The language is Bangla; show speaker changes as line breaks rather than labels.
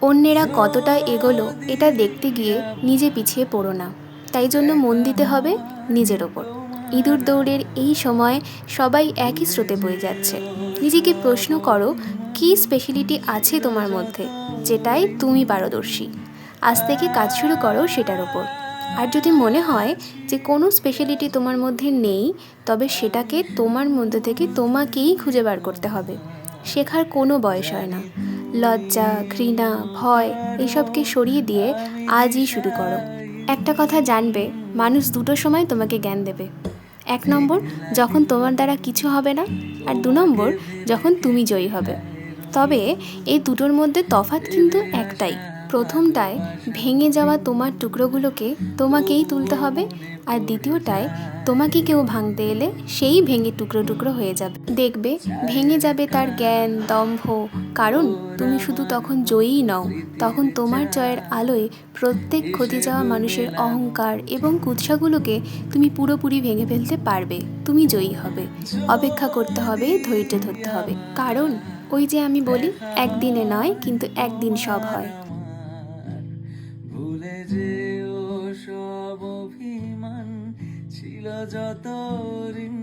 অন্যেরা কতটা এগোলো এটা দেখতে গিয়ে নিজে পিছিয়ে পড়ো না। তাই জন্য মন দিতে হবে নিজের ওপর। ইঁদুর দৌড়ের এই সময় সবাই একই স্রোতে বয়ে যাচ্ছে। নিজেকে প্রশ্ন করো, কী স্পেশালিটি আছে তোমার মধ্যে, যেটাই তুমি পারদর্শী। আজ থেকে কাজ শুরু করো সেটার ওপর। আর যদি মনে হয় যে কোনো স্পেশালিটি তোমার মধ্যে নেই, তবে সেটাকে তোমার মধ্যে থেকে তোমাকেই খুঁজে বার করতে হবে। শেখার কোনো বয়স হয় না। লজ্জা, ঘৃণা, ভয় এসবকে সরিয়ে দিয়ে আজই শুরু করো। একটা কথা জানবে, মানুষ দুটো সময় তোমাকে জ্ঞান দেবে। 1 নম্বর, যখন তোমার দ্বারা কিছু হবে না, আর 2 নম্বর, যখন তুমি জয়ী হবে। তবে এই দুটোর মধ্যে তফাৎ কিন্তু একটাই। প্রথমটায় ভেঙে যাওয়া তোমার টুকরোগুলোকে তোমাকেই তুলতে হবে, আর দ্বিতীয়টায় তোমাকে কেউ ভাঙতে এলে সেই ভেঙে টুকরো টুকরো হয়ে যাবে। দেখবে ভেঙে যাবে তার জ্ঞান, দম্ভ, কারণ তুমি শুধু তখন জয়ী নও, তখন তোমার জয়ের আলোয় প্রত্যেক ক্ষতি যাওয়া মানুষের অহংকার এবং কুৎসাগুলোকে তুমি পুরোপুরি ভেঙে ফেলতে পারবে। তুমি জয়ী হবে। অপেক্ষা করতে হবে, ধৈর্য ধরতে হবে, কারণ ওই যে আমি বলি, একদিনে নয় কিন্তু একদিন সব হয়।
ভুলে যেও সব অভিমান ছিল যত ঋণ